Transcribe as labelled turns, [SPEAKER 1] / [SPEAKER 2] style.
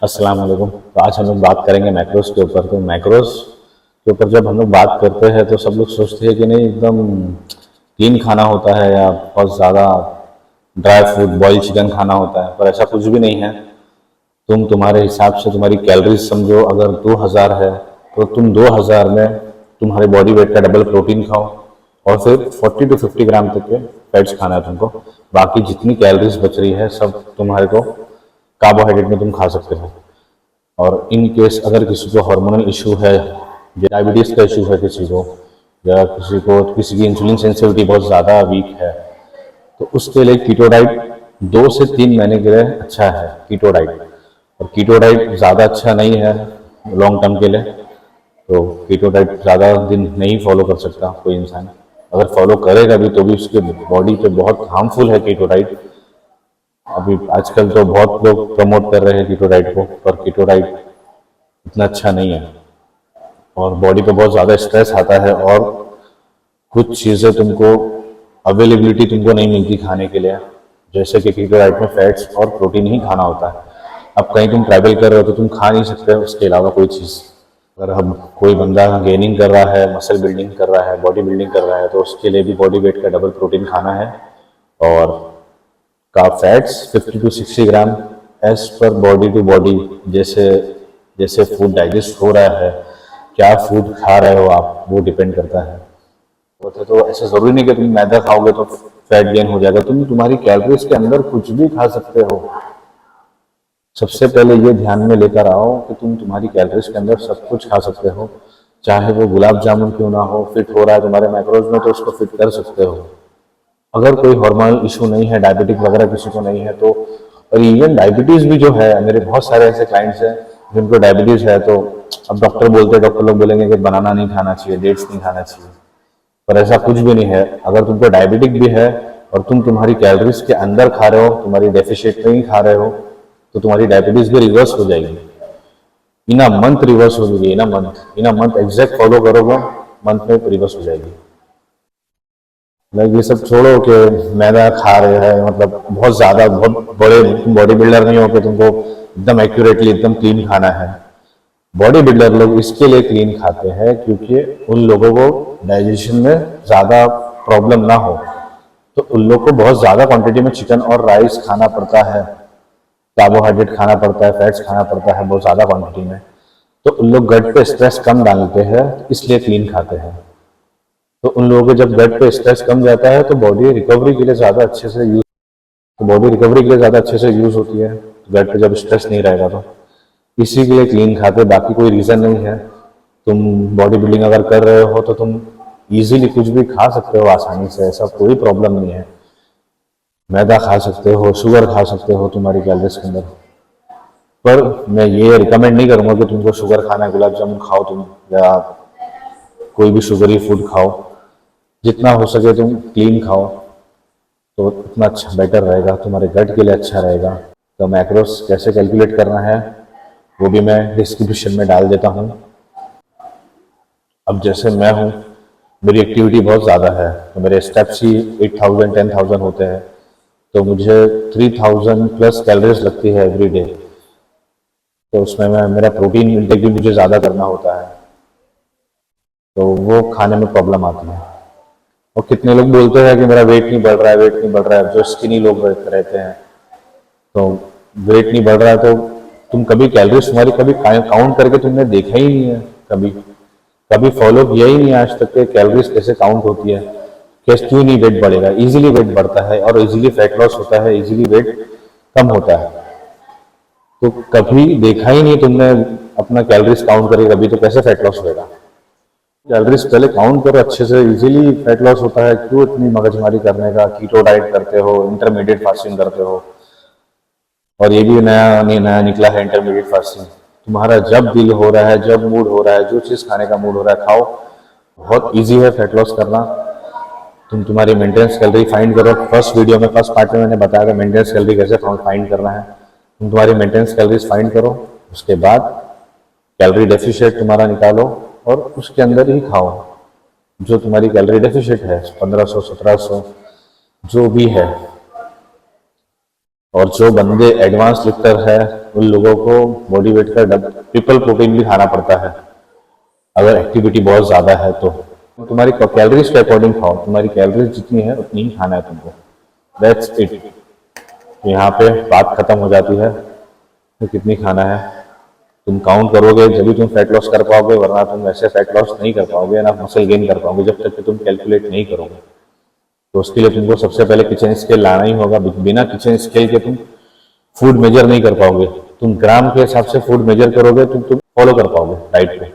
[SPEAKER 1] अस्सलाम वालेकुम। तो आज हम लोग बात करेंगे मैक्रोस के ऊपर। तो मैक्रोस के ऊपर जब हम लोग बात करते हैं तो सब लोग सोचते हैं कि नहीं एकदम क्लीन खाना होता है या बहुत ज़्यादा ड्राई फूड बॉइल्ड चिकन खाना होता है, पर ऐसा कुछ भी नहीं है। तुम्हारे हिसाब से तुम्हारी कैलोरीज समझो, अगर 2000 है तो तुम 2000 में तुम्हारे बॉडी वेट का डबल प्रोटीन खाओ और फिर 40 to 50 ग्राम तक के फैट्स खाना है तुमको। बाकी जितनी कैलोरीज बच रही है सब तुम्हारे को कार्बोहाइड्रेट में तुम खा सकते हो। और इन केस अगर किसी को हार्मोनल इशू है, डायबिटीज़ का इशू है किसी को, या किसी की इंसुलिन सेंसिटिविटी बहुत ज़्यादा वीक है, तो उसके लिए कीटो डाइट 2 से 3 महीने के लिए अच्छा है कीटो डाइट। और कीटो डाइट ज़्यादा अच्छा नहीं है लॉन्ग टर्म के लिए। तो कीटो डाइट ज़्यादा दिन नहीं फॉलो कर सकता कोई इंसान। अगर फॉलो करेगा भी तो भी उसके बॉडी पे बहुत हार्मफुल है कीटो डाइट। अभी आजकल तो बहुत लोग प्रमोट कर रहे हैं कीटो डाइट को, पर कीटो डाइट इतना अच्छा नहीं है और बॉडी पे बहुत ज़्यादा स्ट्रेस आता है और कुछ चीज़ें तुमको अवेलेबिलिटी तुमको नहीं मिलती खाने के लिए। जैसे कि कीटो डाइट में फैट्स और प्रोटीन ही खाना होता है। अब कहीं तुम ट्रैवल कर रहे हो तो तुम खा नहीं सकते उसके अलावा कोई चीज़। अगर हम कोई बंदा गेनिंग कर रहा है, मसल बिल्डिंग कर रहा है, बॉडी बिल्डिंग कर रहा है, तो उसके लिए भी बॉडी वेट का डबल प्रोटीन खाना है। और का fats 50 to 60 gram as per body to body, जैसे जैसे फूड डाइजेस्ट हो रहा है, क्या फूड खा रहे हो आप, वो डिपेंड करता है। होते तो ऐसा ज़रूरी नहीं कि तुम मैदा खाओगे तो फैट गेन हो जाएगा। तुम्हारी कैलोरीज के अंदर कुछ भी खा सकते हो। सबसे पहले ये ध्यान में लेकर आओ कि तुम्हारी कैलोरीज के अंदर सब कुछ खा सकते हो। चाहे वो गुलाब जामुन क्यों ना हो, फिट हो रहा है तुम्हारे मैक्रोज में तो उसको फिट कर सकते हो। अगर कोई हार्मोनल इशू नहीं है, डायबिटिक वगैरह किसी को नहीं है तो, और इवन डायबिटीज़ भी जो है, मेरे बहुत सारे ऐसे क्लाइंट्स हैं जिनको डायबिटीज़ है, तो अब डॉक्टर लोग बोलेंगे कि बनाना नहीं खाना चाहिए, डेट्स नहीं खाना चाहिए, पर ऐसा कुछ भी नहीं है। अगर तुमको डायबिटिक भी है और तुम्हारी कैलोरीज के अंदर खा रहे हो, तुम्हारी डेफिशिएट में ही खा रहे हो, तो तुम्हारी डायबिटीज भी रिवर्स हो जाएगी। इन अ मंथ रिवर्स हो जाएगी। इन अ मंथ एग्जैक्ट फॉलो करोगे, मंथ में रिवर्स हो जाएगी। लाइक ये सब छोड़ो कि मैदा खा रहे हैं, मतलब बहुत ज़्यादा बहुत बड़े बॉडी बिल्डर नहीं हो कि तुमको एकदम एक्यूरेटली एकदम क्लीन खाना है। बॉडी बिल्डर लोग इसके लिए क्लीन खाते हैं क्योंकि उन लोगों को डाइजेशन में ज़्यादा प्रॉब्लम ना हो, तो उन लोग को बहुत ज़्यादा क्वांटिटी में चिकन और राइस खाना पड़ता है, कार्बोहाइड्रेट खाना पड़ता है, फैट्स खाना पड़ता है बहुत ज़्यादा क्वांटिटी में। तो उन लोग गट पे स्ट्रेस कम डालते हैं, इसलिए क्लीन खाते हैं। तो उन लोगों के जब गट पे स्ट्रेस कम जाता है तो बॉडी रिकवरी के लिए ज़्यादा अच्छे से यूज होती है। गट पे जब स्ट्रेस नहीं रहेगा तो इसी के लिए क्लीन खाते, बाकी कोई रीज़न नहीं है। तुम बॉडी बिल्डिंग अगर कर रहे हो तो तुम इजीली कुछ भी खा सकते हो आसानी से, ऐसा कोई प्रॉब्लम नहीं है। मैदा खा सकते हो, शुगर खा सकते हो तुम्हारी कैलोरीज के अंदर, पर मैं ये रिकमेंड नहीं करूंगा कि तुमको शुगर खाना है, गुलाब जामुन खाओ तुम, या कोई भी शुगरी फूड खाओ। जितना हो सके तुम क्लीन खाओ तो उतना अच्छा बेटर रहेगा, तुम्हारे गट के लिए अच्छा रहेगा। तो मैक्रोस कैसे कैलकुलेट करना है वो भी मैं डिस्क्रिप्शन में डाल देता हूँ। अब जैसे मैं हूँ, मेरी एक्टिविटी बहुत ज़्यादा है तो मेरे स्टेप्स ही 8000 10,000 होते हैं, तो मुझे 3000 प्लस कैलोरीज लगती है एवरी डे। तो उसमें मैं मेरा प्रोटीन इंटेक भी मुझे ज़्यादा करना होता है, तो वो खाने में प्रॉब्लम आती है। और कितने लोग बोलते हैं कि मेरा वेट नहीं बढ़ रहा है, वेट नहीं बढ़ रहा है, जो स्किनी लोग रहते हैं, तो वेट नहीं बढ़ रहा है तो तुम कभी कैलोरीज तुम्हारी कभी काउंट करके तुमने देखा ही नहीं है, कभी कभी फॉलो किया ही नहीं आज तक कि कैलोरीज कैसे काउंट होती है, कैसे क्यों नहीं वेट बढ़ेगा। इजीली वेट बढ़ता है और इजीली फैट लॉस होता है, इजीली वेट कम होता है। तो कभी देखा ही नहीं तुमने अपना कैलोरीज काउंट करके कभी, तो कैसे फैट लॉस होगा। कैलोरीज पहले काउंट करो अच्छे से, इजीली फैट लॉस होता है। क्यों इतनी मगजमारी करने का, कीटो डाइट करते हो, इंटरमीडिएट फास्टिंग करते हो, और ये भी नया निकला है इंटरमीडिएट फास्टिंग। तुम्हारा जब दिल हो रहा है, जब मूड हो रहा है, जो चीज़ खाने का मूड हो रहा है खाओ। बहुत इजी है फैट लॉस करना। तुम्हारी मेंटेनेंस कैलोरी फाइंड करो। फर्स्ट वीडियो में, फर्स्ट पार्ट में मैंने बताया था मेंटेनेंस कैलोरी कैसे फाइंड करना है। तुम तुम्हारी मेंटेनेंस कैलोरीज फाइंड करो, उसके बाद कैलोरी डेफिशिएट तुम्हारा निकालो और उसके अंदर ही खाओ जो तुम्हारी कैलोरी डेफिशिएट है, 1500 1700 जो भी है। और जो बंदे एडवांस लिफ्टर है उन लोगों को बॉडी वेट का ट्रिपल प्रोटीन भी खाना पड़ता है अगर एक्टिविटी बहुत ज़्यादा है तो। तुम्हारी कैलोरीज के अकॉर्डिंग खाओ, तुम्हारी कैलोरीज जितनी है उतनी ही खाना है तुमको, दैट्स इट। यहाँ पे बात खत्म हो जाती है तो कितनी खाना है तुम काउंट करोगे जब भी तुम फैट लॉस कर पाओगे, वरना तुम ऐसे फैट लॉस नहीं कर पाओगे ना मसल गेन कर पाओगे जब तक कि तुम कैलकुलेट नहीं करोगे। तो उसके लिए तुमको सबसे पहले किचन स्केल लाना ही होगा। बिना किचन स्केल के तुम फूड मेजर नहीं कर पाओगे। तुम ग्राम के हिसाब से फूड मेजर करोगे तुम फॉलो कर पाओगे डाइट पे।